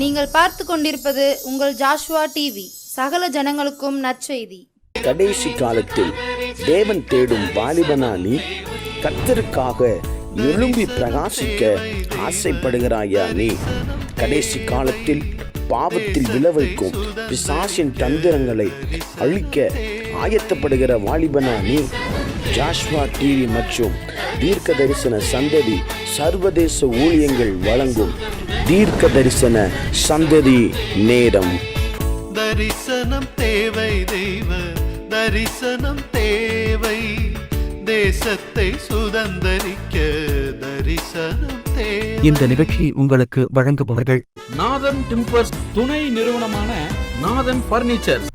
நீங்கள் பார்த்து கொண்டிருப்பது உங்கள் ஜாஷுவா டிவி. சகல ஜனங்களுக்கும் நற்செய்தி. கடைசி காலத்தில் தேவன் தேடும் வாலிபனா நீ? கர்த்தருக்காக எழும்பி பிரகாசிக்க ஆசைப்படுகிறாயா நீ? கடைசி காலத்தில் பாவத்தில் விளைவிக்கும் பிசாசின் தந்திரங்களை அழிக்க ஆயத்தப்படுகிற வாலிபனா நீ? ஜாஷ்வா டிவி மற்றும் தீர்க்க தரிசன சந்ததி சர்வதேச ஊழியங்கள் வழங்கும் தீர்க்க தரிசன சந்ததி நேரம். தரிசனம் தேவை, தெய்வ தரிசனம் தேவை, தேசத்தை சுதந்தரிக்க தரிசனம் தேவை. இந்த நிகழ்ச்சி உங்களுக்கு வழங்குபவர்கள் நாதன் டிம்பர்ஸ் துணை நிறுவனமான நாதன் பர்னிச்சர்.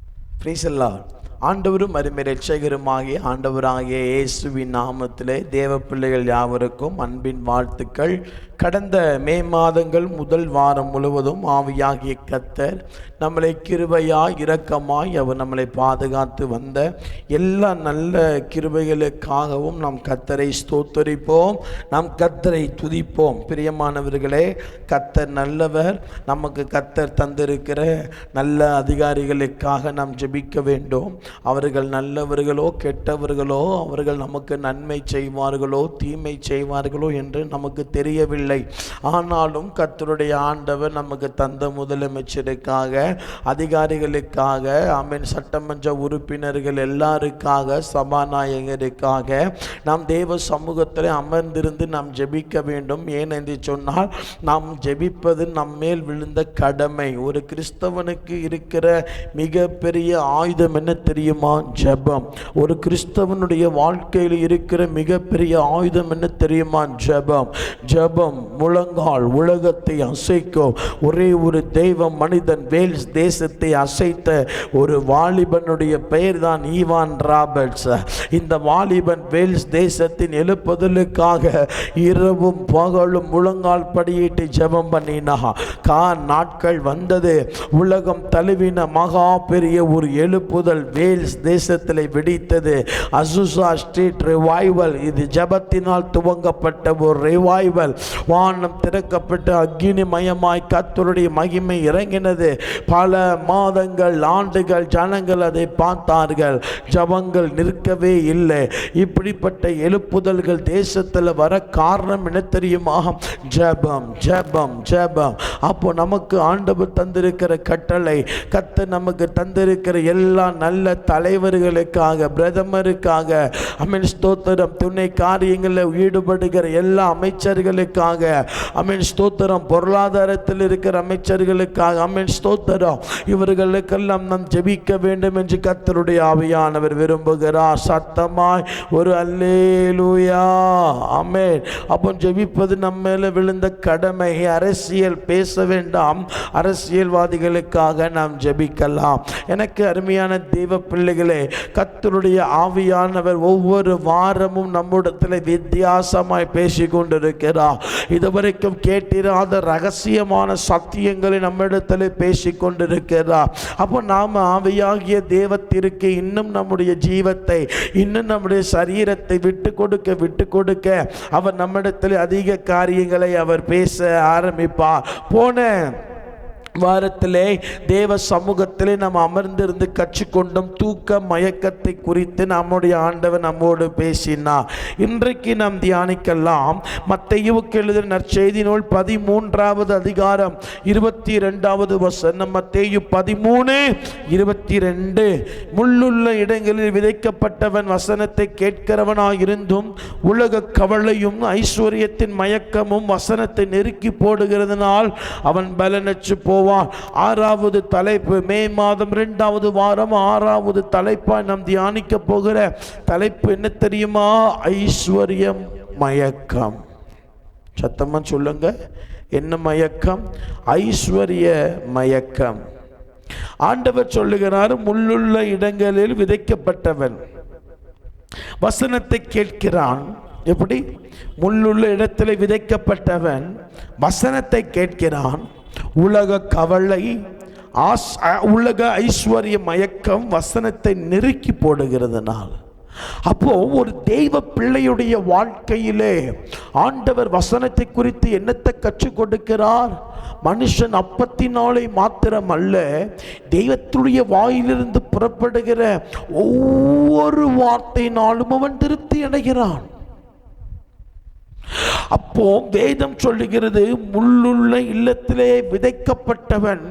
Praise the Lord. ஆண்டவரும் அருமை இரட்சகருமாகிய ஆண்டவராகிய இயேசுவின் நாமத்திலே தேவ பிள்ளைகள் யாவருக்கும் அன்பின் வாழ்த்துக்கள். கடந்த மே மாதங்கள் முதல் வாரம் முழுவதும் ஆவியாகிய கர்த்தர் நம்மளை கிருபையாய் இரக்கமாய் அவர் நம்மளை பாதுகாத்து வந்த எல்லா நல்ல கிருபைகளுக்காகவும் நாம் கர்த்தரை ஸ்தோத்தரிப்போம், நாம் கர்த்தரை துதிப்போம். பிரியமானவர்களே, கர்த்தர் நல்லவர். நமக்கு கர்த்தர் தந்திருக்கிற நல்ல அதிகாரிகளுக்காக நாம் ஜெபிக்க வேண்டும். அவர்கள் நல்லவர்களோ கெட்டவர்களோ, அவர்கள் நமக்கு நன்மை செய்வார்களோ தீமை செய்வார்களோ என்று நமக்கு தெரியவில்லை. ஆனாலும் கர்த்தருடைய ஆண்டவர் நமக்கு தந்த முதலமைச்சருக்காக, அதிகாரிகளுக்காக, ஆமென், சட்டமன்ற உறுப்பினர்கள் எல்லாருக்காக, சபாநாயகருக்காக நாம் தேவ சமூகத்தில் அமர்ந்திருந்து நாம் ஜெபிக்க வேண்டும். ஏனென்று சொன்னால் நாம் ஜெபிப்பது நம்மேல் விழுந்த கடமை. ஒரு கிறிஸ்தவனுக்கு இருக்கிற மிகப்பெரிய ஆயுதம் என்ன தெரியுமா? ஜெபம். ஒரு கிறிஸ்தவனுடைய வாழ்க்கையில் இருக்கிற மிகப்பெரிய ஆயுதம் என்ன தெரியுமா? ஜெபம். ஜெபம் முழங்கால் உலகத்தை அசைக்கும் ஒரே ஒரு தெய்வ மனிதன். வேல்ஸ் தேசத்தை அசைத்த ஒரு வாலிபனுடைய பெயர் தான் ஈவான் ராபர்ட்ஸ். இந்த வாலிபன் வேல்ஸ் தேசத்தின் எழுப்புதலுக்காக இரவும் பகலும் முழங்கால் படியிட்டு ஜெபம் பண்ணினா. நாட்கள் வந்தது. உலகம் தழுவின மகா பெரிய ஒரு எழுப்புதல் வேல்ஸ் தேசத்தில் வெடித்தது. Azusa street revival. இது ஜெபத்தினால் துவங்கப்பட்ட ஒரு ரிவைவல். வானம் திறக்கப்பட்டு அக்னிமயமாய் கர்த்தருடைய மகிமை இறங்கினது. பல மாதங்கள், ஆண்டுகள் ஜனங்கள் அதை பார்த்தார்கள். ஜபங்கள் நிற்கவே இல்லை. இப்படிப்பட்ட எழுப்புதல்கள் தேசத்தில் வர காரணம் என்ன தெரியுமா? ஜபம், ஜபம், ஜபம். அப்போ நமக்கு ஆண்டவர் தந்திருக்கிற கட்டளை, கர்த்தர் நமக்கு தந்திருக்கிற எல்லா நல்ல தலைவர்களுக்காக, பிரதமருக்காக, அமீன் ஸ்தோத்திரம், துணை காரியங்களில் ஈடுபடுகிற எல்லா அமைச்சர்களுக்காக, அமீன் ஸ்தோத்திரம், பொருளாதாரத்தில் இருக்கிற அமைச்சர்களுக்காக, அமீன் ஸ்தோத்திரம், இவர்களுக்கெல்லாம் நாம் ஜெபிக்க வேண்டும் என்று கர்த்தருடைய ஆவியானவர் விரும்புகிறார். சத்தமாய் ஒரு அல்லேலூயா, ஆமென். அப்போ ஜெபிப்பது நம்ம மேல விழுந்த கடமை. அரசியல் பேச வேண்டாம், அரசியல்வாதிகளுக்காக நாம் ஜெபிக்கலாம். எனக்கு அருமையான தெய்வ பிள்ளைகளே, கர்த்தருடைய ஆவியானவர் ஒவ்வொரு வாரமும் நம்மிடத்தில் வித்தியாசமாய் பேசி கொண்டிருக்கிறார். இதுவரைக்கும் கேட்டிராத ரகசியமான சத்தியங்களை நம்மிடத்தில் பேசிக் கொண்டிருக்கிறார். அப்போ நாம் ஆவியாகிய தேவத்திற்கு இன்னும் நம்முடைய ஜீவத்தை, இன்னும் நம்முடைய சரீரத்தை விட்டு கொடுக்க அவர் நம்மிடத்தில் அதிக காரியங்களை அவர் பேச ஆரம்பிப்பார். போன வாரத்திலே தேவ சமூகத்திலே நாம் அமர்ந்திருந்து கற்றுக்கொண்டும் தூக்க மயக்கத்தை குறித்து நம்முடைய ஆண்டவர் நம்மோடு பேசினார். இன்றைக்கு நாம் தியானிக்கலாம் மத்தேயுவுக்கு எழுதின நற்செய்தி நூல் 13வது அதிகாரம் 22வது வசனம். மத்தேயு 13:22. முள்ளுள்ள இடங்களில் விதைக்கப்பட்டவன் வசனத்தை கேட்கிறவனாயிருந்தும் உலக கவலையும் ஐஸ்வர்யத்தின் மயக்கமும் வசனத்தை நெருக்கி போடுகிறதுனால் அவன் பலனற்று போவான். 6வது தலைப்பு, மே மாதம் 2வது வாரம் 6வது தலைப்பாய் நாம் தியானிக்க போகிற தலைப்பு என்ன தெரியுமா? ஐஸ்வர்யம் மயக்கம். சத்தமா சொல்லுங்க, என்ன மயக்கம்? ஐஸ்வர்ய மயக்கம். ஆண்டவர் சொல்லுகிறார், முள்ளுள்ள இடங்களில் விதைக்கப்பட்டவன் வசனத்தை கேட்கிறான். எப்படி? முள்ளுள்ள இடத்தில் விதைக்கப்பட்டவன் வசனத்தை கேட்கிறான். உலக கவலை, உலக ஐஸ்வர்ய மயக்கம் வசனத்தை நெருக்கி போடுகிறதுனால் அப்போ ஒரு தெய்வ பிள்ளையுடைய வாழ்க்கையிலே ஆண்டவர் வசனத்தை குறித்து என்னத்தை கற்றுக் கொடுக்கிறார்? மனுஷன் அப்பத்தினாலே மாத்திரம் அல்ல, தெய்வத்துடைய வாயிலிருந்து புறப்படுகிற ஒவ்வொரு வார்த்தையினாலும் அவன் திருப்தி அடைகிறான். அப்போ வேதம் சொல்லுகிறது, முள்ளுள்ள இல்லத்திலே விதைக்கப்பட்டவன்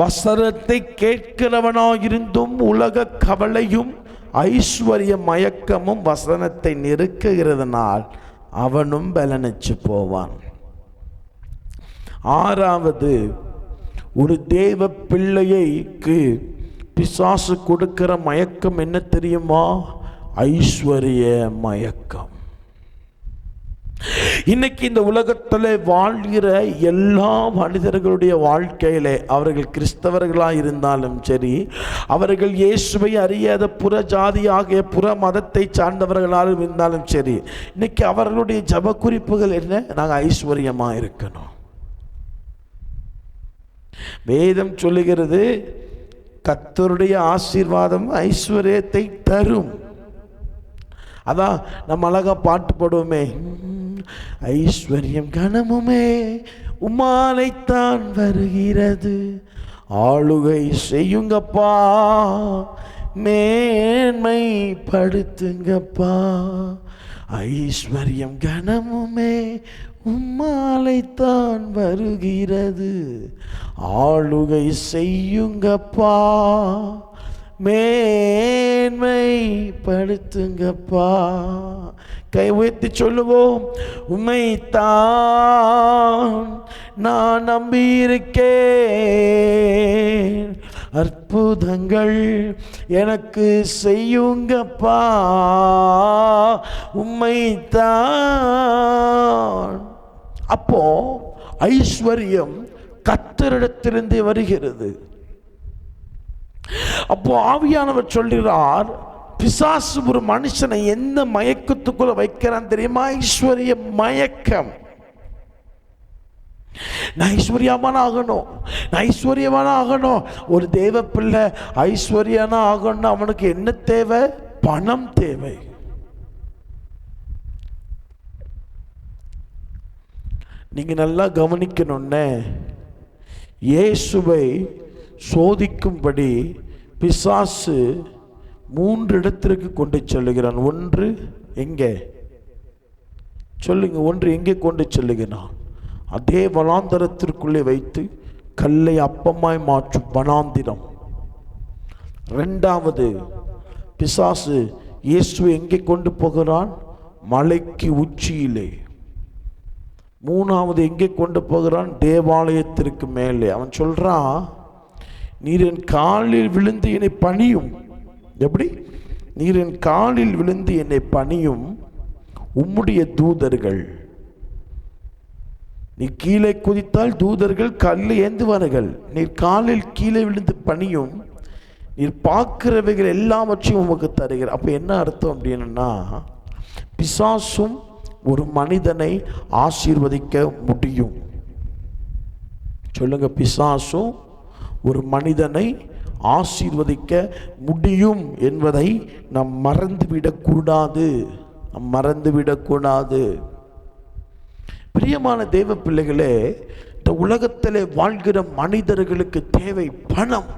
வசனத்தை கேட்கிறவனாயிருந்தும் உலக கவலையும் ஐஸ்வர்ய மயக்கமும் வசனத்தை நெருக்குகிறதுனால் அவனும் பலனற்று போவான். ஆறாவது, ஒரு தேவ பிள்ளைக்கு பிசாசு கொடுக்கிற மயக்கம் என்ன தெரியுமா? ஐஸ்வர்ய மயக்கம். இன்னைக்கு இந்த உலகத்தில் வாழ்கிற எல்லா மனிதர்களுடைய வாழ்க்கையிலே, அவர்கள் கிறிஸ்தவர்களாக இருந்தாலும் சரி, அவர்கள் இயேசுவை அறியாத புற ஜாதியாகிய புற மதத்தை சார்ந்தவர்களாக இருந்தாலும் சரி, இன்னைக்கு அவர்களுடைய ஜப குறிப்புகள் என்ன? நாங்கள் ஐஸ்வர்யமாக இருக்கணும். வேதம் சொல்லுகிறது, கர்த்தருடைய ஆசீர்வாதம் ஐஸ்வர்யத்தை தரும். அதான் நம்ம அழகா பாட்டு பாடுவோமே, ஐஸ்வர்யம் கனமுமே உம்மாலைத்தான் வருகிறது, ஆளுகை செய்யுங்கப்பா, மேன்மை படுத்துங்கப்பா. ஐஸ்வர்யம் கனமுமே உம்மாலைத்தான் வருகிறது, ஆளுகை செய்யுங்கப்பா, மேன்மை படுத்துங்கப்பா. கை உயர்த்தி சொல்லுவோம், உம்மைத்தான் நான் நம்பியிருக்கேன், அற்புதங்கள் எனக்கு செய்யுங்கப்பா, உம்மைத்தான். அப்போ ஐஸ்வர்யம் கர்த்தரிடத்திலிருந்து வருகிறது. அப்போ ஆவியானவர் சொல்கிறார், பிசாசு ஒரு மனுஷனை எந்த மயக்கத்துக்குள்ள வைக்கிறான் தெரியுமா? ஐஸ்வர்ய மயக்கம். நான் ஐஸ்வர்யமான ஆகணும், நான் ஐஸ்வர்யமான ஆகணும். ஒரு தேவ பிள்ளை ஐஸ்வர்யனா ஆகணும், அவனுக்கு என்ன தேவை? பணம் தேவை. நீங்க நல்லா கவனிக்கணும்னே, இயேசுவை சோதிக்கும்படி பிசாசு 3 இடத்திற்கு கொண்டு செல்லுகிறான். ஒன்று எங்கே சொல்லுங்க? ஒன்று எங்கே கொண்டு செல்லுகிறான்? அதே வனாந்தரத்திற்குள்ளே வைத்து கல்லை அப்பமாய் மாற்றும் வனாந்திரம். 2வது, பிசாசு இயேசுவை எங்கே கொண்டு போகிறான்? மலைக்கு உச்சியிலே. 3வது எங்கே கொண்டு போகிறான்? தேவாலயத்திற்கு மேலே. அவன் சொல்றான், நீர் என் காலில் விழுந்து என்னை பணியும். எப்படி? நீர் என் காலில் விழுந்து என்னை பணியும், உம்முடைய தூதர்கள், நீ கீழே குதித்தால் தூதர்கள் கல்லை ஏந்துவார்கள், நீர் காலில் கீழே விழுந்து பணியும், நீர் பார்க்கிறவைகள் எல்லாவற்றையும் உமக்கு தருகிறார். அப்போ என்ன அர்த்தம் அப்படின்னா, பிசாசும் ஒரு மனிதனை ஆசீர்வதிக்க முடியும். சொல்லுங்க, பிசாசும் ஒரு மனிதனை ஆசீர்வதிக்க முடியும் என்பதை நாம் மறந்துவிடக்கூடாது. பிரியமான தேவ பிள்ளைகளே, இந்த உலகத்திலே வாழ்கிற மனிதர்களுக்கு தேவை பணம்.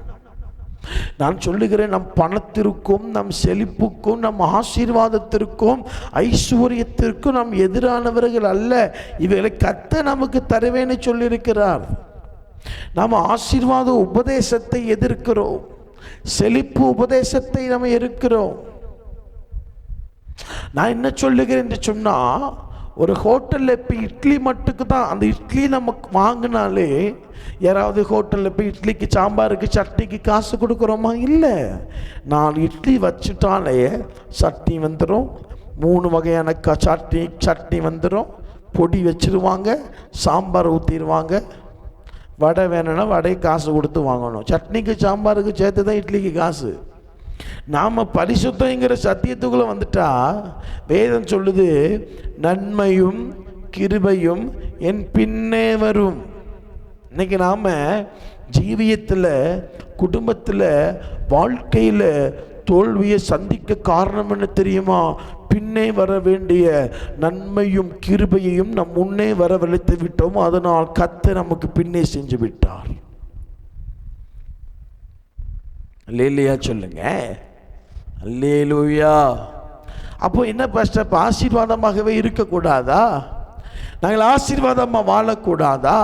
நான் சொல்லுகிறேன், நம் பணத்திற்கும் நம் செழிப்புக்கும் நம் ஆசீர்வாதத்திற்கும் ஐஸ்வர்யத்திற்கும் நாம் எதிரானவர்கள் அல்ல. இவைகளை கர்த்தர் நமக்கு தருவேன்னு சொல்லியிருக்கிறார். நாம் ஆசீர்வாத உபதேசத்தை எதிர்க்கிறோம், செழிப்பு உபதேசத்தை நம்ம இருக்கிறோம். நான் என்ன சொல்லுகிறேன் என்று சொன்னா, ஒரு ஹோட்டலில் இப்போ இட்லி மட்டுக்கு தான், அந்த இட்லி நமக்கு வாங்கினாலே, யாராவது ஹோட்டலில் போய் இட்லிக்கு சாம்பாருக்கு சட்னிக்கு காசு கொடுக்குறோமா? இல்லை. 4 இட்லி வச்சுட்டாலே சட்னி வந்துடும், 3 வகையான சட்னி வந்துடும், பொடி வச்சிருவாங்க, சாம்பார் ஊற்றிடுவாங்க, வடை வேணும்னா வடை காசு கொடுத்து வாங்கணும், சட்னிக்கு சாம்பாருக்கு சேர்த்து தான் இட்லிக்கு காசு. நாம் பரிசுத்தங்கிற சத்தியத்துக்குள்ளே வந்துட்டா வேதம் சொல்லுது, நன்மையும் கிருபையும் என் பின்னே வரும். இன்னைக்கு நாம் ஜீவியத்தில், குடும்பத்தில், வாழ்க்கையில் தோல்வியை சந்திக்க காரணம் என்ன தெரியுமா? பின்னே வர வேண்டிய நன்மையும் கிருபையையும் நம் முன்னே வரவழைத்து விட்டோம். அதனால் கர்த்தர் நமக்கு பின்னே செஞ்சு விட்டார். அல்லேலூயா சொல்லுங்க. அல்லேலூயா. அப்போ என்ன பாஸ்டர், ஆசீர்வாதமாகவே இருக்கக்கூடாதா? நாங்கள் ஆசீர்வாதமாக வாழக்கூடாதா?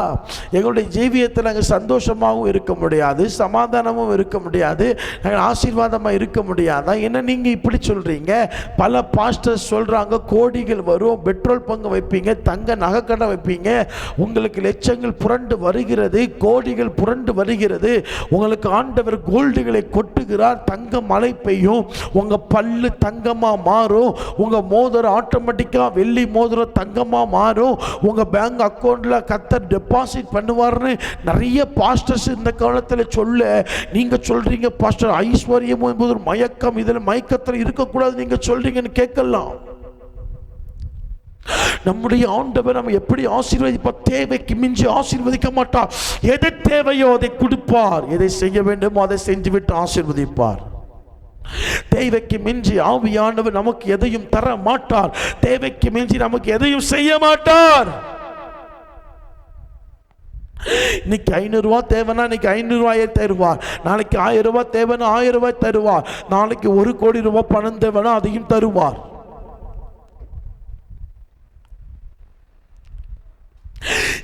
எங்களுடைய ஜீவியத்தில் நாங்கள் சந்தோஷமாகவும் இருக்க முடியாது, சமாதானமும் இருக்க முடியாது, நாங்கள் ஆசீர்வாதமாக இருக்க முடியாதா? என்ன நீங்கள் இப்படி சொல்கிறீங்க? பல பாஸ்டர்ஸ் சொல்கிறாங்க, கோடிகள் வரும், பெட்ரோல் பங்கு வைப்பீங்க, தங்க நகைக்கடை வைப்பீங்க, உங்களுக்கு லட்சங்கள் புரண்டு வருகிறது, கோடிகள் புரண்டு வருகிறது, உங்களுக்கு ஆண்டவர் கோல்டுகளை கொட்டுகிறார், தங்க மழை பெய்யும், உங்கள் பல்லு தங்கமாக மாறும், உங்கள் மோதிரம் ஆட்டோமேட்டிக்காக வெள்ளி மோதிரம் தங்கமாக மாறும், உங்க பேங்க் அக்கவுண்ட்ல கர்த்தர் டெபாசிட் பண்ணுவார்னு நிறைய பாஸ்டர்ஸ் இந்த காலத்தில் சொல்ல, நீங்க சொல்றீங்க பாஸ்டர் ஐஸ்வர்யம் என்பது ஒரு மயக்கம், இதில் மயக்கத்தில் இருக்கக்கூடாது நீங்க சொல்றீங்கன்னு கேட்கலாம். நம்முடைய ஆண்டவர் நம்ம எப்படி ஆசீர்வதிப்பார்? தேவைக்கு மிஞ்சி ஆசீர்வதிக்க மாட்டார். எது தேவையோ அதை கொடுப்பார், எதை செய்ய வேண்டுமோ அதை செஞ்சுவிட்டு ஆசீர்வதிப்பார். தேவைக்கு மிஞ்சி ஆவியானவர் நமக்கு எதையும் தர மாட்டார், தேவைக்கு மிஞ்சி நமக்கு எதையும் செய்ய மாட்டார். இன்னைக்கு 500 ரூபாய் தேவைன்னா இன்னைக்கு 500 ரூபாயை தருவார், நாளைக்கு 1000 ரூபாய் தேவைன்னா 1000 ரூபாய் தருவார், நாளைக்கு 1 கோடி ரூபாய் பணம் தேவைன்னா அதையும் தருவார்.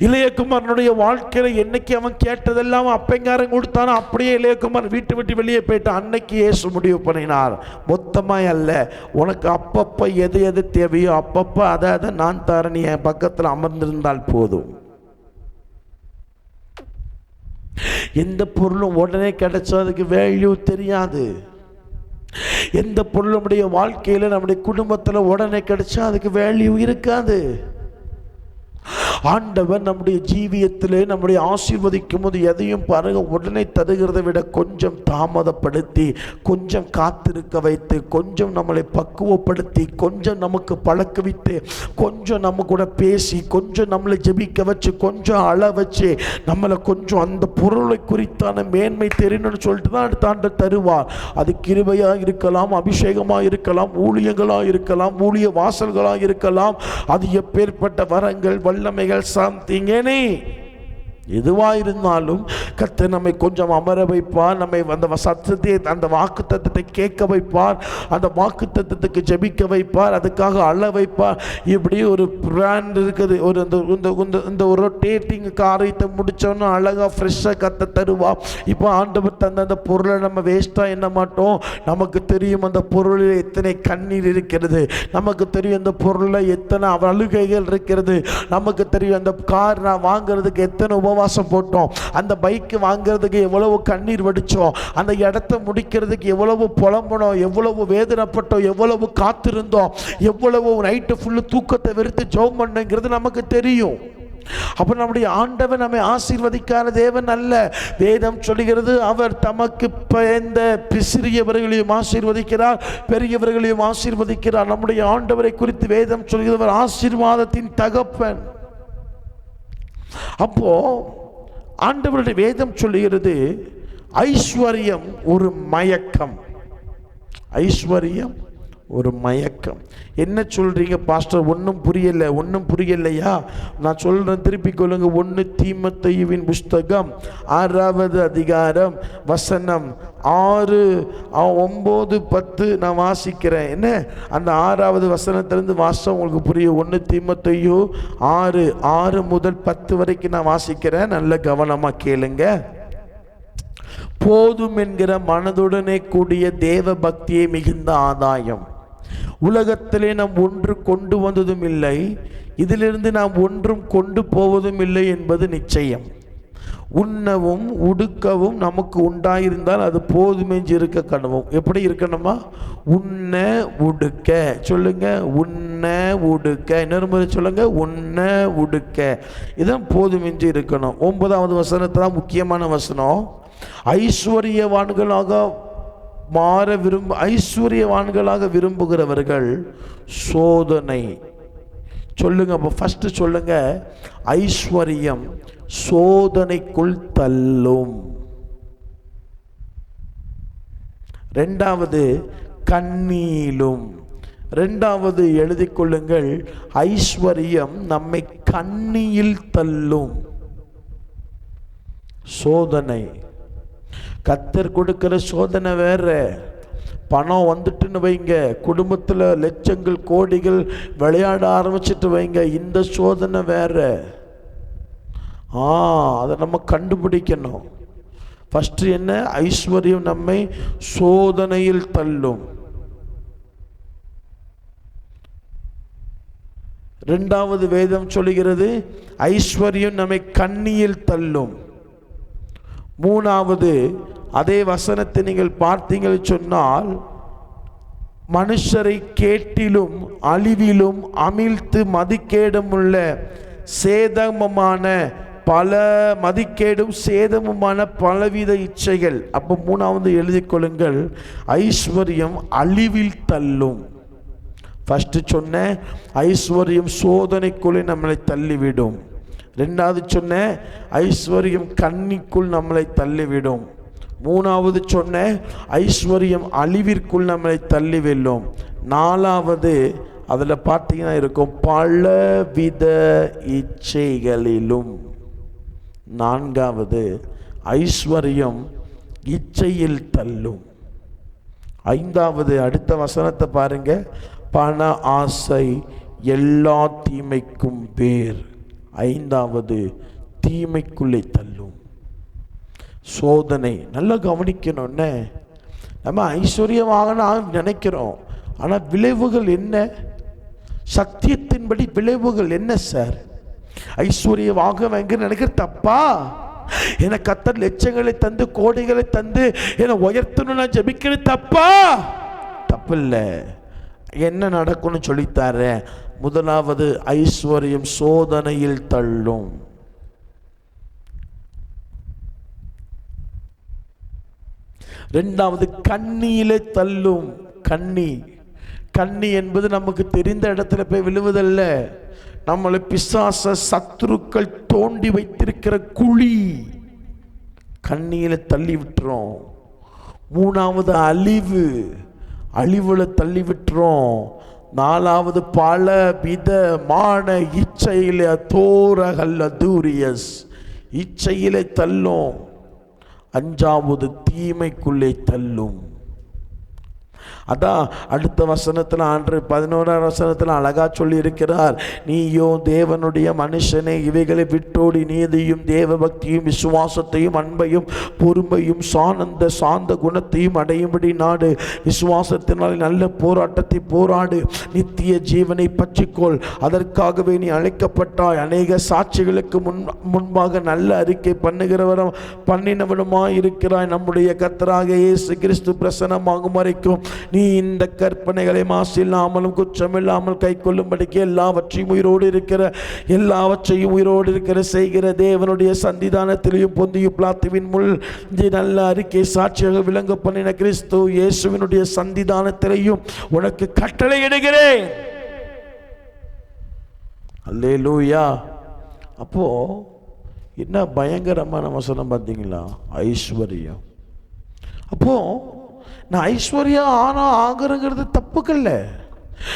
இளையகுமாரனுடைய வாழ்க்கையில என்னைக்கு அவன் கேட்டதெல்லாம் அப்பங்காரன் கொடுத்தானோ அப்படியே இளையகுமார் வீட்டு விட்டு வெளியே போயிட்டான். அன்னைக்கு இயேசு முடிவு பண்ணினார், மொத்தமாய் அல்ல, உனக்கு அப்பப்ப எது எது தேவையோ அப்பப்ப அதை நான் தரேன், நீ என் பக்கத்தில் அமர்ந்திருந்தால் போதும். எந்த பொருளும் உடனே கிடைச்சா அதுக்கு வேல்யூ தெரியாது. எந்த பொருள் நம்முடைய வாழ்க்கையில நம்முடைய குடும்பத்தில் உடனே கிடைச்சா அதுக்கு வேல்யூ இருக்காது. ஆண்டவர் நம்முடைய ஜீவியத்திலே நம்முடைய ஆசீர்வதிக்கும் போது எதையும் பாருங்க, உடனே தருகிறதை விட கொஞ்சம் தாமதப்படுத்தி, கொஞ்சம் காத்திருக்க வைத்து, கொஞ்சம் நம்மளை பக்குவப்படுத்தி, கொஞ்சம் நமக்கு பழக்க விட்டு, கொஞ்சம் நம்ம கூட பேசி, கொஞ்சம் நம்மளை ஜெபிக்க வச்சு, கொஞ்சம் அழ வச்சு, நம்மளை கொஞ்சம் அந்த பொருளை குறித்தான மேன்மை தெரியணும்னு சொல்லிட்டு தான் அடுத்த ஆண்டு தருவார். அது கிருபையாக இருக்கலாம், அபிஷேகமாக இருக்கலாம், ஊழியங்களாக இருக்கலாம், ஊழிய வாசல்களாக இருக்கலாம், அது எப்பேற்பட்ட வரங்கள் வல்லமைகள் சம்திங் எனி எதுவாயிருந்தாலும் கர்த்தர் நம்மை கொஞ்சம் அமர வைப்பார், நம்மை அந்த சத்தத்தை அந்த வாக்கு தத்தத்தை கேட்க வைப்பார், அந்த வாக்கு தத்தத்துக்கு ஜெபிக்க வைப்பார், அதுக்காக அழ வைப்பார். இப்படி ஒரு பிராண்ட் இருக்குது, ஒரு இந்த ஒரு ரொட்டேட்டிங் காரியத்தை முடித்தோன்னா அழகாக ஃப்ரெஷ்ஷாக கத்த தருவார். இப்போ ஆண்டவர் தந்த அந்த பொருளை நம்ம வேஸ்ட்டாக எண்ண மாட்டோம். நமக்கு தெரியும் அந்த பொருளில் எத்தனை கண்ணீர் இருக்கிறது, நமக்கு தெரியும் அந்த பொருளில் எத்தனை அழுகைகள் இருக்கிறது, நமக்கு தெரியும் அந்த கார் நான் வாங்குறதுக்கு எத்தனை உபவாசம் போட்டோம், அந்த பைக் வாங்குறதுக்கு எவ்வளவு கண்ணீர் வடிச்சோம், அந்த இடத்தை முடிக்கிறதுக்கு எவ்வளவு புலம்பணும், எவ்வளவு வேதனைப்பட்டோம், எவ்வளவு காத்திருந்தோம், எவ்வளவு நைட்டு ஃபுல்லு தூக்கத்தை வெறுத்து ஜெபம் பண்ணுங்கிறது நமக்கு தெரியும். அப்ப நம்முடைய ஆண்டவர் நம்மை ஆசீர்வதிக்காத தேவன் அல்ல. வேதம் சொல்லுகிறது, அவர் தமக்கு பயந்த சிறியவர்களையும் ஆசீர்வதிக்கிறார், பெரியவர்களையும் ஆசீர்வதிக்கிறார். நம்முடைய ஆண்டவரை குறித்து வேதம் சொல்கிறது, ஆசீர்வாதத்தின் தகப்பன். அப்போ ஆண்டவருடைய வேதம் சொல்லுகிறது, ஐஸ்வர்யம் ஒரு மயக்கம். ஐஸ்வர்யம் ஒரு மயக்கம். என்ன சொல்றீங்க பாஸ்டர், ஒன்றும் புரியல, ஒன்றும் புரியலையா? நான் சொல்றேன், திருப்பி கொள்ளுங்க. 1 தீமோத்தேயுவின் புஸ்தகம் 6வது அதிகாரம் வசனம் 6, 9, 10 நான் வாசிக்கிறேன். என்ன அந்த 6வது வசனத்திலிருந்து வாசம் உங்களுக்கு புரியும். 1 தீமோத்தேயு 6 முதல் 10 வரைக்கும் நான் வாசிக்கிறேன், நல்ல கவனமா கேளுங்க. போதும் என்கிற மனதுடனே கூடிய தேவ பக்தியை மிகுந்த ஆதாயம். உலகத்திலே நாம் ஒன்று கொண்டு வந்ததும் இல்லை, இதிலிருந்து நாம் ஒன்றும் கொண்டு போவதும் இல்லை என்பது நிச்சயம். உண்ணவும் உடுக்கவும் நமக்கு உண்டாயிருந்தால் அது போதுமென்று இருக்க கனவும். எப்படி இருக்கணுமா? உண்ண உடுக்க. சொல்லுங்க, உண்ண உடுக்க. இன்னொரு முறை சொல்லுங்க, உண்ண உடுக்க. இதான் போதுமென்று இருக்கணும். 9வது வசனத்துல முக்கியமான வசனம், ஐஸ்வர்யவான்களாக மாற ஐஸ்வர்யவான்களாக விரும்புகிறவர்கள் சோதனை. சொல்லுங்க, அப்போ ஃபர்ஸ்ட் சொல்லுங்க, ஐஸ்வர்யம் சோதனைக்குள் தள்ளும். ரெண்டாவது கண்ணியிலும். ரெண்டாவது எழுதிக் கொள்ளுங்கள், ஐஸ்வர்யம் நம்மை கண்ணியில் தள்ளும். சோதனை, கர்த்தர் கொடுக்கிற சோதனை வேற. பணம் வந்துட்டுன்னு வைங்க, குடும்பத்தில் லட்சங்கள் கோடிகள் விளையாட ஆரம்பிச்சிட்டு வைங்க, இந்த சோதனை வேற. அதை நம்ம கண்டுபிடிக்கணும். ஃபர்ஸ்ட் என்ன? ஐஸ்வர்யம் நம்மை சோதனையில் தள்ளும். இரண்டாவது வேதம் சொல்லுகிறது ஐஸ்வர்யம் நம்மை கண்ணியில் தள்ளும். மூணாவது, அதே வசனத்தை நீங்கள் பார்த்தீங்கள் சொன்னால், மனுஷரை கேட்டிலும் அழிவிலும் அமிழ்த்து மதிக்கேடும் உள்ள சேதமுமான பல மதிக்கேடும் சேதமுமான பலவித இச்சைகள். அப்போ மூணாவது எழுதிக் கொள்ளுங்கள், ஐஸ்வர்யம் அழிவில் தள்ளும். ஃபர்ஸ்ட் சொன்ன ஐஸ்வர்யம் சோதனைக்குள்ளே நம்மளை தள்ளிவிடும். ரெண்டாவது சொன்ன ஐஸ்வர்யம் கண்ணிக்குள் நம்மளை தள்ளிவிடும். மூணாவது சொன்ன ஐஸ்வர்யம் அழிவிற்குள் நம்மளை தள்ளிவிடும். நாலாவது அதில் பார்த்தீங்கன்னா இருக்கும் பலவித இச்சைகளிலும். நான்காவது ஐஸ்வர்யம் இச்சையில் தள்ளும். ஐந்தாவது அடுத்த வசனத்தை பாருங்க, பண ஆசை எல்லா தீமைக்கும் வேர். ஐந்தாவது தீமைக்குள்ளே தள்ளும். சோதனை நல்லா கவனிக்கணும்னு, நம்ம ஐஸ்வர்யமாக நினைக்கிறோம், ஆனால் விளைவுகள் என்ன? சத்தியத்தின்படி விளைவுகள் என்ன சார்? ஐஸ்வர்யமாக நினைக்கிற தப்பா? எனக்கு கர்த்தர் லட்சங்களை தந்து கோடிகளை தந்து என்னை உயர்த்தணும் நான் ஜெபிக்கிறது தப்பா? தப்பில்லை. என்ன நடக்கும்னு சொல்லித்தாரு. முதலாவது ஐஸ்வர்யம் சோதனையில் தள்ளும். இரண்டாவது கண்ணியிலே தள்ளும். கண்ணி என்பது நமக்கு தெரிந்த இடத்துல போய் விழுவதல்ல, நம்மளை பிசாச சத்துருக்கள் தோண்டி வைத்திருக்கிற குழி, கண்ணியில தள்ளி விட்டுறோம். மூணாவது அழிவுல தள்ளி விட்டுறோம். நாலாவது பல விதமான இச்சையிலே தோரகல்ல தூரியஸ் இச்சையிலே தள்ளும். அஞ்சாவது தீமைக்குள்ளே தள்ளும். அதான் அடுத்த வசனத்தில் ஆண்டு 11ஆம் வசனத்தில் அழகா சொல்லி இருக்கிறார், நீயோ தேவனுடைய மனுஷனே இவைகளை விட்டோடி நீதியும் தேவ பக்தியும் விசுவாசத்தையும் அன்பையும் பொறுமையும் சாந்த குணத்தையும் அடையும்படி நாடு. விசுவாசத்தினால் நல்ல போராட்டத்தை போராடு, நித்திய ஜீவனை பற்றிக்கொள், அதற்காகவே நீ அழைக்கப்பட்டாய். அநேக சாட்சிகளுக்கு முன்பாக நல்ல அறிக்கை பண்ணினவனுமாய் இருக்கிறாய். நம்முடைய கர்த்தராகிய இயேசு கிறிஸ்து பிரசன்னமாகும் வரைக்கும் நீ இந்த கற்பனைகளை மாசில்லாமலும் குற்றமில்லாமல் கை கொள்ளும்படிக்கு எல்லாவற்றையும் உயிரோடு இருக்கிற செய்கிற தேவனுடைய சந்திதானத்திலையும் பொந்தியும் பிளாத்துவின் முள் நல்ல அறிக்கை சாட்சியாக விளங்க பண்ணின கிறிஸ்து இயேசுவினுடைய சந்திதானத்திலையும் உனக்கு கட்டளையிடுகிறேன். அல்லேலூயா. அப்போ என்ன பயங்கரமான வசனம் பார்த்தீங்களா? ஐஸ்வர்யம். அப்போ நான் ஐஸ்வர்யம் ஆகிறங்கிறது தப்புக்கல்ல.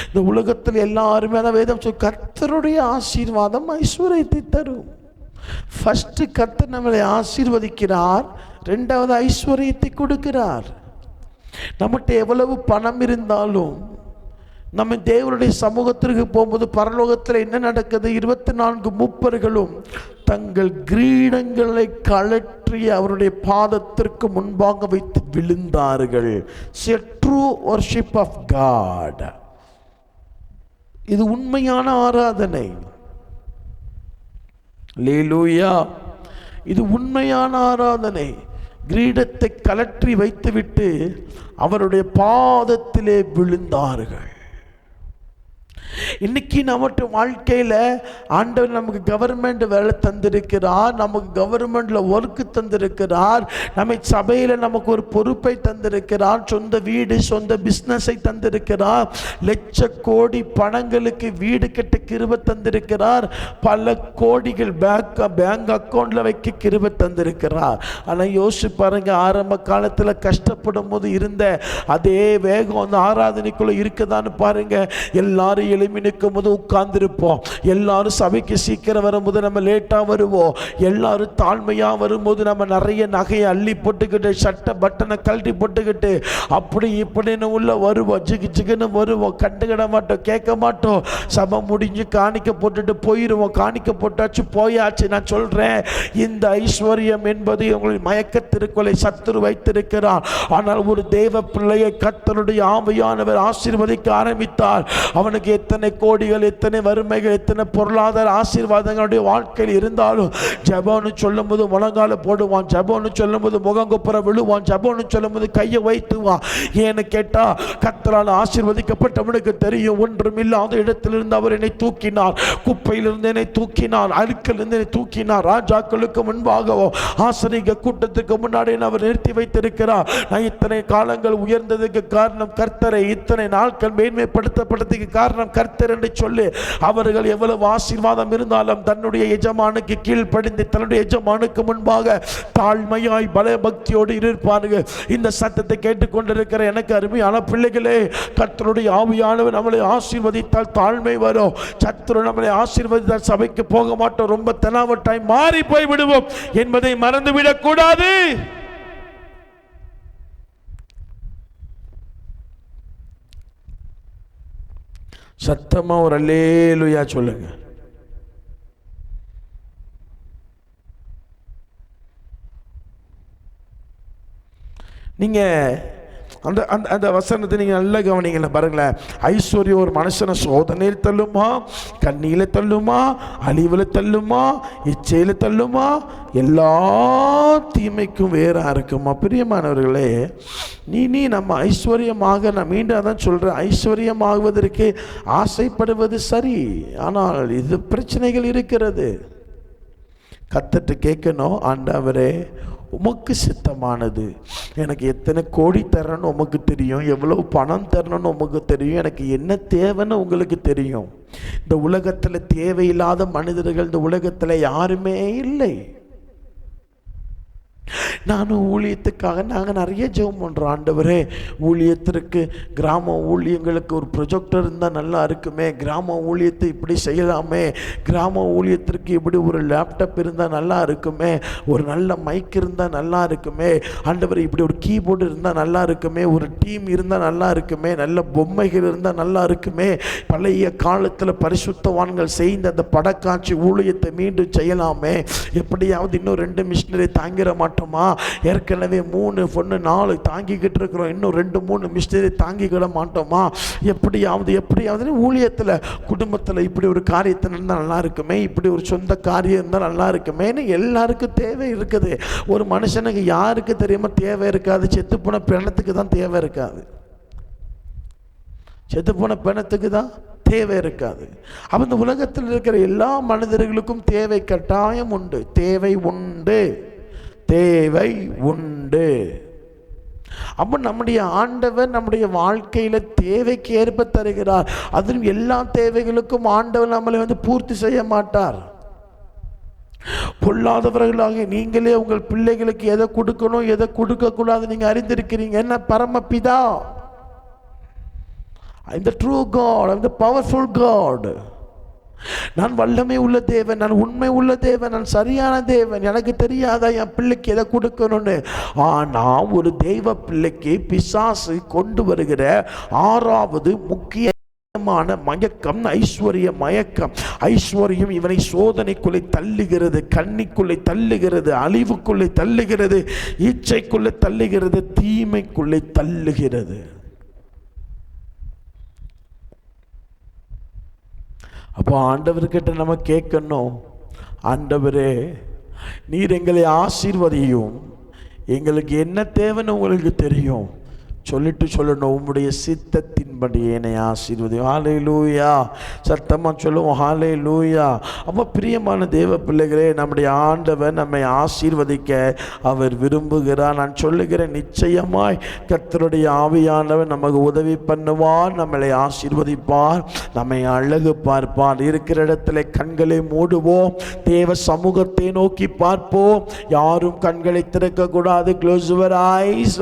இந்த உலகத்தில் எல்லாருமே அதான் வேதம் கர்த்தருடைய ஆசீர்வாதம் ஐஸ்வர்யத்தை தரும். ஃபர்ஸ்ட் கர்த்தர் நம்மளை ஆசீர்வதிக்கிறார், ரெண்டாவது ஐஸ்வர்யத்தை கொடுக்கிறார். நம்மகிட்ட எவ்வளவு பணம் இருந்தாலும் நம்ம தேவனுடைய சமூகத்திற்கு போகும்போது பரலோகத்தில் என்ன நடக்குது? 24 மூப்பர்களும் தங்கள் கிரீடங்களை கழற்றி அவருடைய பாதத்திற்கு முன்பாக வைத்து விழுந்தார்கள். True worship of God. இது உண்மையான ஆராதனை. அல்லேலூயா. இது உண்மையான ஆராதனை. கிரீடத்தை கழற்றி வைத்துவிட்டு அவருடைய பாதத்திலே விழுந்தார்கள். இன்னைக்கு நம்மட்டு வாழ்க்கையில் ஆண்டவர் நமக்கு கவர்மெண்ட் வேலை தந்திருக்கிறார், நமக்கு கவர்மெண்ட்ல ஒர்க்கு தந்திருக்கிறார், நம்ம சபையில் நமக்கு ஒரு பொறுப்பை தந்திருக்கிறார், சொந்த வீடு சொந்த பிஸ்னஸை தந்திருக்கிறார், லட்ச கோடி பணங்களுக்கு வீடு கட்ட கிருபை தந்திருக்கிறார், பல கோடிகள் பேங்க் அக்கௌண்ட்ல வைக்க கிருபை தந்திருக்கிறார். ஆனால் யோசிச்சு பாருங்க, ஆரம்ப காலத்தில் கஷ்டப்படும் போது இருந்த அதே வேகம் அந்த ஆராதனைக்குள்ள இருக்குதான்னு பாருங்க. எல்லாரும் எழுப்பி நிற்கும் போது உட்கார்ந்துருப்போம், எல்லாரும் சபைக்கு சீக்கிரம் வரும்போது நம்ம லேட்டாக வருவோம், எல்லாரும் தாழ்மையாக வரும்போது நம்ம நிறைய நகையை அள்ளி போட்டுக்கிட்டு சட்டை பட்டனை கழட்டி போட்டுக்கிட்டு அப்படி இப்படின்னு உள்ள வருவோம், ஜிகு ஜிகுன்னு வருவோம், கண்டுக்கிட மாட்டோம், கேட்க மாட்டோம். சபை முடிஞ்சு காணிக்க போட்டுட்டு போயிடுவோம், காணிக்க போட்டாச்சு போயாச்சு. நான் சொல்றேன், இந்த ஐஸ்வர்யம் என்பது உங்களின் மயக்கத்திற்குள்ளே சத்துரு வைத்திருக்கிறார். ஆனால் ஒரு தேவ பிள்ளையை கர்த்தருடைய ஆவியானவர் ஆசீர்வதிக்க ஆரம்பித்தார், அவனுக்கு எத்தனை கோடிகள் எத்தனை வறுமைகள் எத்தனை பொருளாதார ஆசீர்வாதங்களுடைய வாழ்க்கையில் இருந்தாலும் ஜெபம்னு சொல்லும் போது முழங்கால போடுவான், ஜெபம்னு சொல்லும் போது முகங்குப்புற விழுவான், ஜெபம்னு சொல்லும் போது கையை வைத்துவான். ஏன்னு கேட்டா கர்த்தரால் ஆசீர்வதிக்கப்பட்டவனுக்கு தெரியும், ஒன்றுமில்லாத இடத்திலிருந்து அவர் என்னை தூக்கினார், குப்பையிலிருந்து என்னை தூக்கினார், அழுக்கிலிருந்து என்னை தூக்கினார், ராஜாக்களுக்கு முன்பாகவோ ஆசிரியர் கூட்டத்துக்கு முன்னாடி அவர் நிறுத்தி வைத்திருக்கிறார். நான் இத்தனை காலங்கள் உயர்ந்ததுக்கு காரணம் கர்த்தரை, இத்தனை நாட்கள் மேன்மைப்படுத்தப்பட்டதுக்கு காரணம் கர்த்தர் என்று சொல்லி அவர்கள் எவ்வளவு ஆசீர்வாதம் இருந்தாலும் தன்னுடைய எஜமானுக்கு கீழ்ப்படிந்து தன்னுடைய எஜமானுக்கு முன்பாக தாழ்மையாய் பயபக்தியோடு இருப்பார்கள். இந்த சத்தத்தை கேட்டுக்கொண்டிருக்கிற எனக்கு அருமையான பிள்ளைகளே, கர்த்தருடைய ஆவியானவர் நம்மளை ஆசீர்வதித்தால் தாழ்மை வரும், சத்துரு நம்மளை ஆசீர்வதித்தால் சபைக்கு போக மாட்டோம், ரொம்ப தெனாவட்டாய் மாறி போய் விடுவோம் என்பதை மறந்துவிடக் கூடாது. சத்தமா ஒரு அல்லேலூயா சொல்லுங்க. நீங்க அந்த அந்த அந்த வசனத்தை நீங்கள் நல்லா கவனிங்கள பாருங்களேன். ஐஸ்வர்யம் ஒரு மனுஷனை சோதனையில் தள்ளுமா, கண்ணியில் தள்ளுமா, அழிவில் தள்ளுமா, இச்சையில் தள்ளுமா, எல்லா தீமைக்கும் வேறா இருக்குமா. பிரியமானவர்களே, நீ நம்ம ஐஸ்வர்யமாக, நான் மீண்டும் அதான் சொல்கிறேன், ஐஸ்வர்யமாகுவதற்கு ஆசைப்படுவது சரி, ஆனால் இது பிரச்சனைகள் இருக்கிறது. கர்த்தர்ட்ட கேட்கணும், ஆண்டவரே உமக்கு சித்தமானது, எனக்கு எத்தனை கோடி தரணும்னு உமக்கு தெரியும், எவ்வளவு பணம் தரணும்னு உமக்கு தெரியும், எனக்கு என்ன தேவைன்னு உங்களுக்கு தெரியும். இந்த உலகத்தில் தேவையில்லாத மனிதர்கள் இந்த உலகத்தில் யாருமே இல்லை. நானும் ஊழியத்துக்காக நாங்கள் நிறைய ஜெபம் பண்ணுறோம். ஆண்டவரே, ஊழியத்திற்கு கிராம ஊழியங்களுக்கு ஒரு ப்ரொஜெக்டர் இருந்தால் நல்லா இருக்குமே, கிராம ஊழியத்தை இப்படி செய்யலாமே, கிராம ஊழியத்திற்கு இப்படி ஒரு லேப்டாப் இருந்தால் நல்லா இருக்குமே, ஒரு நல்ல மைக் இருந்தால் நல்லா இருக்குமே, ஆண்டவரே இப்படி ஒரு கீபோர்டு இருந்தால் நல்லா இருக்குமே, ஒரு டீம் இருந்தால் நல்லா இருக்குமே, நல்ல பொம்மைகள் இருந்தால் நல்லா இருக்குமே, பழைய காலத்தில் பரிசுத்தவான்கள் செய்த அந்த படக்காட்சி ஊழியத்தை மீண்டும் செய்யலாமே, எப்படியாவது இன்னும் 2 மிஷினரி தாங்கிட மாட்டோமா, ஏற்கனவே 3 பொண்ணு 4 தாங்கிக்கிட்டு இருக்கிறோம், இன்னும் 2-3 மிஷினரி தாங்கிக்கிட மாட்டோமா, எப்படியாவது ஊழியத்தில் குடும்பத்தில் இப்படி ஒரு காரியத்தை இருந்தால் நல்லா இருக்குமே, இப்படி ஒரு சொந்த காரியம் இருந்தால் நல்லா இருக்குமேன்னு எல்லாருக்கும் தேவை இருக்குது. ஒரு மனுஷனுக்கு யாருக்கு தெரியுமா தேவை இருக்காது? செத்து போன பிணத்துக்கு தான் தேவை இருக்காது, செத்து போன பிணத்துக்கு தான் தேவை இருக்காது. அப்போ இந்த உலகத்தில் இருக்கிற எல்லா மனிதர்களுக்கும் தேவை கட்டாயம் உண்டு, தேவை உண்டு, தேவை உண்டு. அப்போ நம்முடைய ஆண்டவர் நம்முடைய வாழ்க்கையில தேவைக்கு ஏற்ப தருகிறார். அதிலும் எல்லா தேவைகளுக்கும் ஆண்டவர் நம்மளை பூர்த்தி செய்ய மாட்டார். பொல்லாதவர்களாக நீங்களே உங்கள் பிள்ளைகளுக்கு எதை கொடுக்கணும் எதை கொடுக்க கூடாது நீங்க அறிந்திருக்கிறீங்க. என்ன பரமபிதா, I am the true God, I am the powerful God. நான் வல்லமை உள்ள தேவன், நான் உண்மை உள்ள தேவன், நான் சரியான தேவன். எனக்கு தெரியாதா என் பிள்ளைக்கு எதை கொடுக்கணும்னு? ஆனா ஒரு தெய்வ பிள்ளைக்கு பிசாசு கொண்டு வருகிற 6வது முக்கியமான மயக்கம் ஐஸ்வர்ய மயக்கம். ஐஸ்வர்யம் இவனை சோதனைக்குள்ளே தள்ளுகிறது, கண்ணிக்குள்ளே தள்ளுகிறது, அழிவுக்குள்ளே தள்ளுகிறது, இச்சைக்குள்ளே தள்ளுகிறது, தீமைக்குள்ளே தள்ளுகிறது. அப்போ ஆண்டவர்கிட்ட நம்ம கேட்கணும், ஆண்டவரே நீர் எங்களை ஆசீர்வதியும், எங்களுக்கு என்ன தேவைன்னு உங்களுக்கு தெரியும், சொல்லிட்டு சொல்லணும், உம்முடைய சித்தத்தின்படி என்னை ஆசீர்வதி. ஹல்லேலூயா. சத்தமாக சொல்லுவோம், ஹல்லேலூயா. அப்போ பிரியமான தேவ பிள்ளைகளே, நம்முடைய ஆண்டவர் நம்மை ஆசீர்வதிக்க அவர் விரும்புகிறார். நான் சொல்லுகிறேன், நிச்சயமாய் கர்த்தருடைய ஆவியானவர் நமக்கு உதவி பண்ணுவார், நம்மளை ஆசீர்வதிப்பார், நம்மை அழகு பார்ப்பார். இருக்கிற இடத்துல கண்களை மூடுவோம், தேவ சமூகத்தை நோக்கி பார்ப்போம். யாரும் கண்களை திறக்கக்கூடாது. Close your eyes.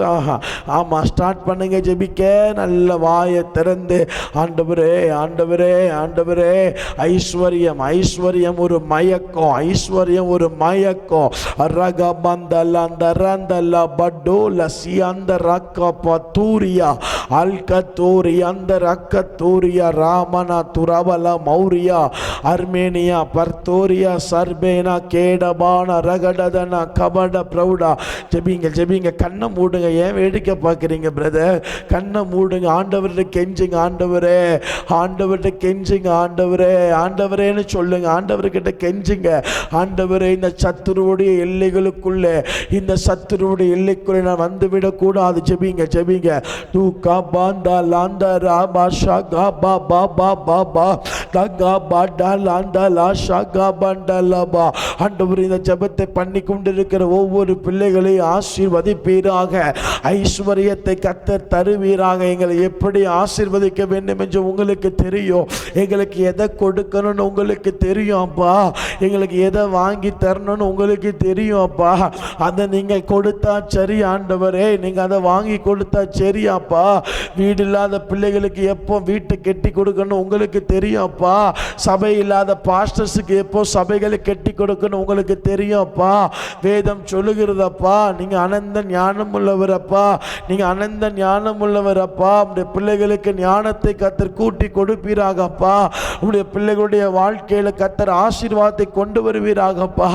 ஆமாம், ஸ்டார்ட் பண்ணுங்க ஜெபிக்க. நல்ல வாயை திறந்து, ஆண்டவரே ஆண்டவரே ஆண்டவரே, ஐஸ்வர்யம் ஐஸ்வர்யம் ஒரு மயக்கம், ஐஸ்வர்யம் ஒரு மயக்கம். ரகபந்தல அந்த ரந்தல பட்டோல சியந்த ரக்க பத்தூரியா அல்கத்தூரி அந்த ரக்கத்தூரியா ராமனா துரவல மௌரியா அர்மேனியா பர்தோரியா சர்பேனா கேடபான ரகடதன கபட பிரௌடா. ஜெபிங்க ஜெபிங்க, கண்ணை மூடுங்க. ஏன் வேடிக்கை பார்க்குறீங்க பிரதர்? கண்ணை மூடுங்க. ஆண்டவர்கிட்ட கெஞ்சுங்க, ஆண்டவரே ஆண்டவர்கிட்ட கெஞ்சுங்க, ஆண்டவரே ஆண்டவரேன்னு சொல்லுங்க. ஆண்டவர்கிட்ட கெஞ்சுங்க, ஆண்டவரே இந்த சத்துருவுடைய எல்லைகளுக்குள்ளே, இந்த சத்துருவுடைய எல்லைக்குள்ளே நான் வந்துவிடக்கூடாது. ஜெபிங்க ஜெபிங்க. தூ காபாண்டா லாண்டா ராபா ஷாகா பாபா பாபா பா தகா பாடா லாண்டா லா ஷாகா பாண்டா லபா. ஆண்டவர் இந்த ஜெபத்தை பண்ணி கொண்டிருக்கிற ஒவ்வொரு பிள்ளைகளையும் ஆசீர்வதிப்பீராக, ஐஸ்வர்யத்தை கர்த்தர் தருவீராக. எங்களை எப்படி ஆசீர்வதிக்க வேண்டும் என்று உங்களுக்கு தெரியும், எங்களுக்கு எதை கொடுக்கணும்னு உங்களுக்கு தெரியும் அப்பா, எங்களுக்கு எதை வாங்கி தரணும்னு உங்களுக்கு தெரியும் அப்பா. அதை நீங்கள் கொடுத்தா சரி ஆண்டவரே, நீங்கள் அதை வாங்கி கொடுத்தா சரியாப்பா. வீடு இல்லாத பிள்ளைகளுக்கு எப்போ வீட்டை கட்டி கொடுக்கணும் உங்களுக்கு தெரியும் அப்பா. சபை இல்லாத பாஸ்டர்ஸுக்கு எப்போ சபைகளை கட்டி கொடுக்கணும் உங்களுக்கு தெரியும் அப்பா. வேதம் சொல்லுகிறதப்பா, நீங்கள் அனந்த ஞானம் உள்ளவரப்பா, நீங்கள் அனந்த ஞானம் உள்ளவரப்பா. உங்களுடைய பிள்ளைகளுக்கு ஞானத்தை கர்த்தர் கூட்டி கொடுப்பீராகப்பா. உங்களுடைய பிள்ளைகளுடைய வாழ்க்கையில் கர்த்தர் ஆசீர்வாதத்தை கொண்டு வருவீராகப்பா.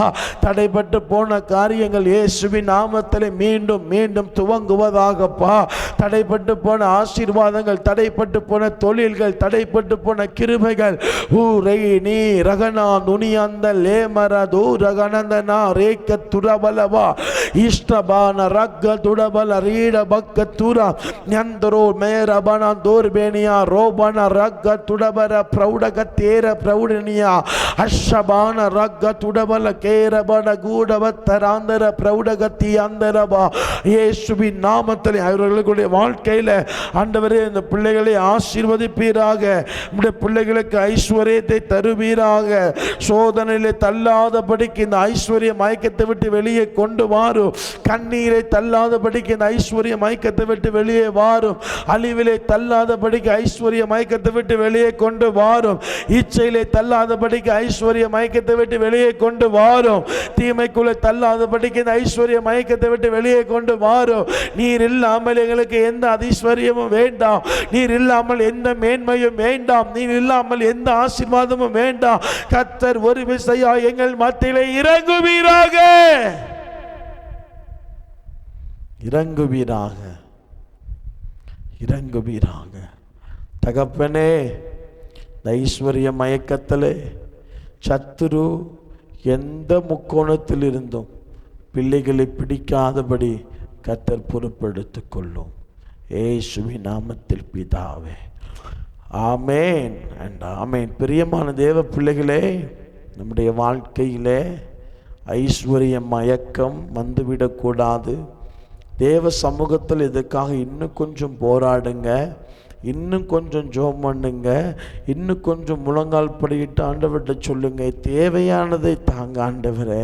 தடைப்பட்டு போன காரியங்கள் இயேசுவின் நாமத்தில் மீண்டும் மீண்டும் துவங்குவதாகப்பா. தடைப்பட்டு போன ஆசீர்வாதங்கள், தடைப்பட்டு போன தொழில்கள், தடைப்பட்டு போன கிருபைகள் ஊரை நீ ரகனா நுனியந்த லேமரது ரகனந்தனா ரேக்க துரபலவா இஷ்டபான ரக்க துடபல ரீட பக்க துரா ஞந்தரோ மேரபன தோர்பேனியா ரோபன ரக்க துடபர பிரௌடக தேர பிரௌடனியா அஷபான ரக்க துடபல கேரபன கூடவத்தராந்தர பிரௌடகத்தி அந்தரபா. இயேசுவின் நாமத்தில் அவர்களுடைய வாழ்க்கையில் ஆண்டவரே இந்த பிள்ளைகளை ஆசீர்வதிப்பீராக. நம்முடைய பிள்ளைகளுக்கு ஐஸ்வர்யத்தை தருவீராக. சோதனையிலே தள்ளாதபடிக்கு இந்த ஐஸ்வர்ய மயக்கத்தை விட்டு வெளியே கொண்டு வாரும். கண்ணீரை தள்ளாதபடிக்கு இந்த ஐஸ்வர்ய மயக்கத்தை விட்டு வெளியே வாரும். அழிவிலே தள்ளாதபடிக்கு ஐஸ்வர்ய மயக்கத்தை விட்டு வெளியே கொண்டு வாரும். இச்சையிலே தள்ளாதபடிக்கு ஐஸ்வர்ய மயக்கத்தை விட்டு வெளியே கொண்டு வாரும். தீமைக்குள்ளே தள்ளாதபடிக்கு இந்த ஐஸ்வர்ய மயக்கத்தை விட்டு வெளியே கொண்டு வாரும். நீர் இல்லாமல் எங்களுக்கு எந்த ஐஸ்வர்யமும் வேண்டாம், நீர் இல்லாமல் எந்த மேன்மையும் வேண்டாம், நீர் இல்லாமல் எந்த ஆசீர்வாதமும் வேண்டாம். கர்த்தர் ஒரு விசையா எங்கள் மத்தியிலே இறங்குவீராக, இறங்குவீராக, இறங்குவீராக. தகப்பனே, ஐஸ்வர்ய மயக்கத்திலே சத்துரு எந்த முக்கோணத்தில் இருந்தும் பிள்ளைகளை பிடிக்காதபடி கர்த்தர் பொறுப்பெடுத்துக் கொள்ளும். இயேசுவின் நாமத்தில் பிதாவே, ஆமேன் அண்ட் ஆமேன். பிரியமான தேவ பிள்ளைகளே, நம்முடைய வாழ்க்கையிலே ஐஸ்வர்ய மயக்கம் வந்துவிடக்கூடாது. தேவ சமூகத்தில் இதுக்காக இன்னும் கொஞ்சம் போராடுங்க, இன்னும் கொஞ்சம் ஜெபம் பண்ணுங்க, இன்னும் கொஞ்சம் முழங்கால் படியிட்டு ஆண்டவர்கிட்ட சொல்லுங்க, தேவையானதை தாங்க ஆண்டவரே.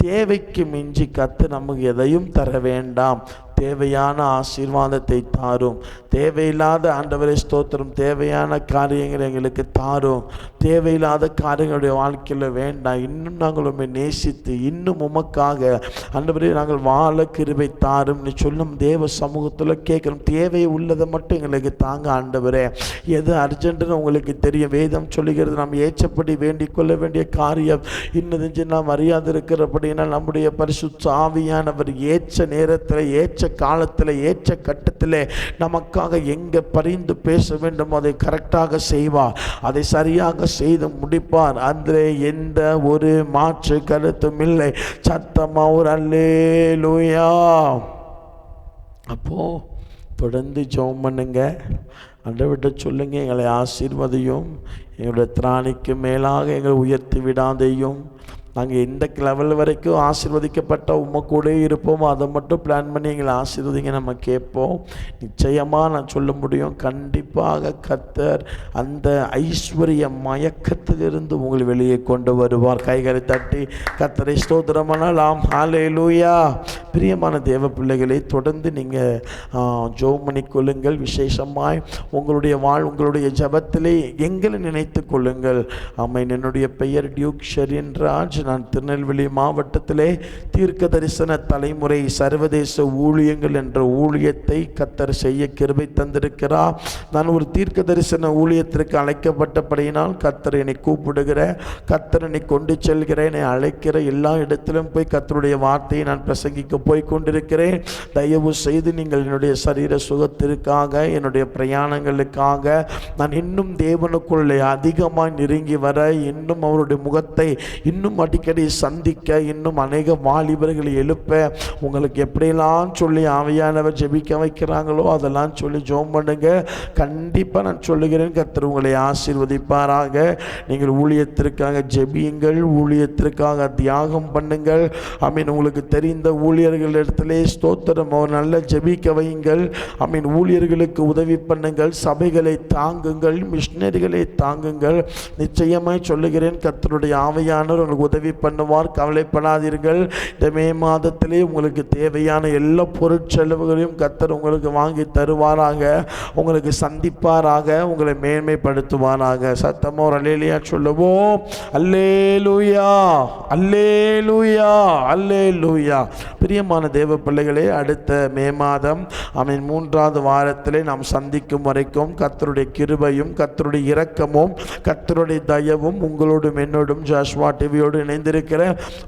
தேவைக்கு மிஞ்சி கர்த்தர் நமக்கு எதையும் தர வேண்டாம். தேவையான ஆசீர்வாதத்தை தாரும். தேவையில்லாத ஆண்டவரை ஸ்தோத்திரம், தேவையான காரியங்களை எங்களுக்கு தாரும். தேவையில்லாத காரியங்களுடைய வாழ்க்கையில் வேண்டாம். இன்னும் நாங்கள் உண்மை நேசித்து இன்னும் உமக்காக ஆண்டவரே நாங்கள் வாழ கிருபை தாரும்னு சொல்லும் தேவ சமூகத்தில் கேட்குறோம். தேவை உள்ளதை மட்டும் எங்களுக்கு தாங்க ஆண்டவரே. எது அர்ஜென்ட்டுன்னு உங்களுக்கு தெரியும். வேதம் சொல்லுகிறது, நாம் ஏற்றப்படி வேண்டிக் கொள்ள வேண்டிய காரியம் இன்னது நாம் அறியாது இருக்கிறபடினா நம்முடைய பரிசுத்த ஆவியானவர் ஏற்ற நேரத்தில், ஏற்ற காலத்தில், ஏற்ற கட்டத்தில் நமக்காக எங்கே பரிந்து பேச வேண்டும் அதை கரெக்டாக செய்வார், அதை சரியாக செய்து முடிப்பார். அதில் எந்த ஒரு மாற்று கருத்தும் இல்லை. சத்தமா ஒரு அல்லேலூயா. அப்போ தொடர்ந்து ஜெபம் பண்ணுங்க. ஆண்டவர்கிட்ட சொல்லுங்க, எங்களை ஆசீர்வதியும், எங்களுடைய திராணிக்கு மேலாக எங்களை உயர்த்தி விடாதையும், நாங்கள் எந்த லெவல் வரைக்கும் ஆசீர்வதிக்கப்பட்ட கூட இருப்போமோ அதை மட்டும் பிளான் பண்ணி எங்களை ஆசீர்வதிங்க நம்ம கேட்போம். நிச்சயமாக நான் சொல்ல முடியும், கண்டிப்பாக கர்த்தர் அந்த ஐஸ்வர்ய மயக்கத்திலிருந்து உங்களை வெளியே கொண்டு வருவார். கைகளை தட்டி கர்த்தரை ஸ்தோத்திரம் பண்ணலாம். ஹல்லேலூயா. பிரியமான தேவ பிள்ளைகளை, தொடர்ந்து நீங்கள் ஜெபம் பண்ணிக்கொள்ளுங்கள். விசேஷமாய் உங்களுடைய ஜெபத்திலே எங்களை நினைத்து கொள்ளுங்கள். ஆமென். என்னுடைய பெயர் டியூக் ஷெரின் ராஜ். நான் திருநெல்வேலி மாவட்டத்திலே தீர்க்க தரிசன தலைமுறை சர்வதேச ஊழியங்கள் என்ற ஊழியத்தை கர்த்தர் செய்ய கிருபை தந்திருக்கிறார். நான் ஒரு தீர்க்க தரிசன ஊழியத்திற்கு அழைக்கப்பட்டபடியினால் கர்த்தர் என்னை கூப்பிடுகிற, கர்த்தர் என்னை கொண்டு செல்கிற, என்னை அழைக்கிற எல்லா இடத்திலும் போய் கர்த்தருடைய வார்த்தையை நான் பிரசங்கிக்க போய் கொண்டிருக்கிறேன். தயவு செய்து நீங்கள் என்னுடைய சரீர சுகத்திற்காக, என்னுடைய பிரயாணங்களுக்காக நான் இன்னும் தேவனுக்குள்ளே அதிகமாக நெருங்கி வர, இன்னும் அவருடைய முகத்தை இன்னும் அடிக்கடி சந்திக்க, இன்னும் அநேக வாலிபர்களை எழுப்ப, உங்களுக்கு எப்படியெல்லாம் சொல்லி ஆவியானவர் ஜெபிக்க வைக்கிறாங்களோ அதெல்லாம் சொல்லி ஜெபம் பண்ணுங்க. கண்டிப்பாக நான் சொல்லுகிறேன், கர்த்தர் உங்களை ஆசீர்வதிப்பாராக. நீங்கள் ஊழியத்திற்காக ஜெபியுங்கள், ஊழியத்திற்காக தியாகம் பண்ணுங்கள். ஆமீன். உங்களுக்கு தெரிந்த ஊழியர்கள் இடத்திலே ஸ்தோத்திரம் அவர் நல்ல ஜெபிக்க வையுங்கள். ஆமீன். ஊழியர்களுக்கு உதவி பண்ணுங்கள், சபைகளை தாங்குங்கள், மிஷினரிகளை தாங்குங்கள். நிச்சயமாய் சொல்லுகிறேன், கர்த்தருடைய ஆவியானவர் உங்களுக்கு உதவி பண்ணுவார். கவலைப்படாதீர்கள். இந்த மே மாதத்திலே உங்களுக்கு தேவையான எல்லா பொருட்செலவுகளையும் கர்த்தர் உங்களுக்கு வாங்கி தருவாராக, உங்களுக்கு சந்திப்பாராக, உங்களை மேன்மைப்படுத்துவாராக. சத்தமா ஒரு அல்லேலூயா சொல்லுவோம். அல்லேலூயா, அல்லேலூயா, அல்லேலூயா. பிரியமான தேவ பிள்ளைகளே, அடுத்த மே மாதம் ஆமென் 3வது வாரத்திலே நாம் சந்திக்கும் வரைக்கும் கர்த்தருடைய கிருபையும் கர்த்தருடைய இரக்கமும் கர்த்தருடைய தயவும் உங்களோடும் என்னோடும் ஜாஷ்வா டிவியோடு இணைந்திருக்கிற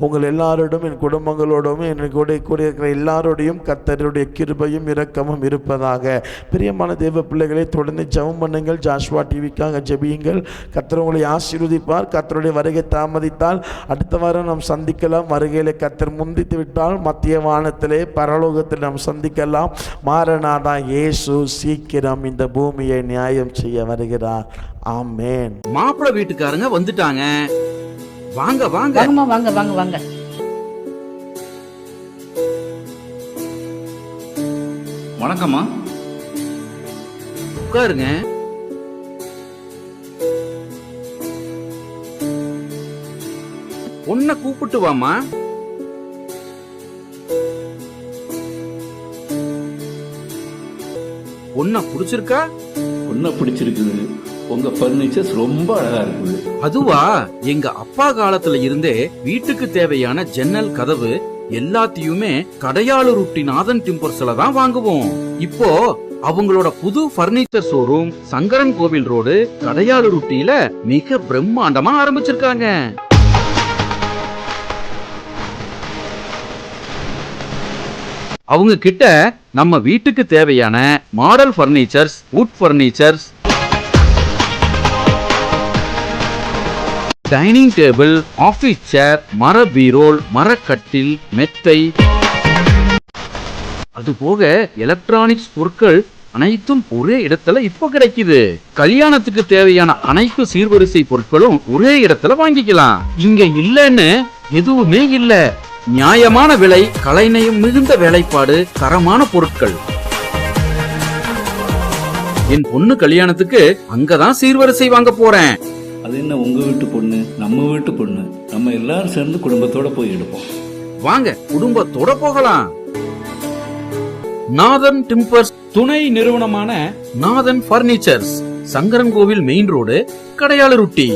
உங்கள் எல்லாரோடும், என் குடும்பங்களோடும், என் கூட இருக்கிற எல்லாரோடையும் கர்த்தருடைய கிருபையும் இரக்கமும் இருப்பதாக. பிரியமான தேவ பிள்ளைகளை, தொடர்ந்து ஜெபம் பண்ணுங்கள். ஜாஷ்வா டிவிக்காக ஜெபியுங்கள். கர்த்தர் உங்களை ஆசீர்வதிப்பார். கர்த்தருடைய வருகை தாமதித்தால் அடுத்த வாரம் நாம் சந்திக்கலாம். வருகையிலே கர்த்தர் முந்தித்து விட்டால் மத்திய வானத்திலே பரலோகத்தில் நாம் சந்திக்கலாம். மாரநாதா இயேசு சீக்கிரம் இந்த பூமியை நியாயம் செய்ய வருகிறார். ஆமென். மாப்பிள்ளை வீட்டுக்காரங்க வந்துட்டாங்க. வாங்க வாங்க வாங்க வாங்க வாங்க. வணக்கம்மா, உட்காருங்க. பொண்ண கூப்பிட்டு வாமா. பொண்ண பிடிச்சிருக்கா? பொண்ண பிடிச்சிருக்குது. உங்க பர்னிச்சர்ஸ் ரொம்ப அழகா இருக்குது. அதுவா, எங்க அப்பா காலத்துல இருந்தே வீட்டுக்கு தேவையான ஜன்னல், கதவு எல்லாத்தையுமே கடையாளு ருட்டி நாதன் டிம்பர்ஸ்ல தான் வாங்குவோம். இப்போ அவங்களோட புது பர்னிச்சர் ஷோரூம் சங்கரன் கோவில் ரோடு கடையாளு ருட்டியில மிக பிரம்மாண்டமா ஆரம்பிச்சிருக்காங்க. அவங்க கிட்ட நம்ம வீட்டுக்கு தேவையான model furnitures, wood furnitures, dining table, office chair, மர பீரோல், மரக்கட்டில், மெத்தை, அதுபோக எலக்ட்ரானிக்ஸ் பொருட்கள் அனைத்தும் ஒரே இடத்துல இப்ப கிடைக்குது. கல்யாணத்துக்கு தேவையான அனைத்து சீர்வரிசை பொருட்களும் ஒரே இடத்துல வாங்கிக்கலாம். இங்க இல்லன்னு எதுவுமே இல்ல. நியாயமான விலை, கலைநயம் மிகுந்த வேலைப்பாடு, தரமான பொருட்கள். என் பொண்ணு கல்யாணத்துக்கு அங்கதான் சீர்வரிசை வாங்க போறேன். அது என்ன, உங்க வீட்டு பொண்ணு நம்ம வீட்டு பொண்ணு, நம்ம எல்லாரும் சேர்ந்து குடும்பத்தோட போய் எடுப்போம். வாங்க, குடும்பத்தோட போகலாம். நாதன் டிம்பர்ஸ் துணை நிறுவனமான நாதன் பர்னிச்சர்ஸ், சங்கரன் கோவில் மெயின் ரோடு, கடையாளு ருட்டி.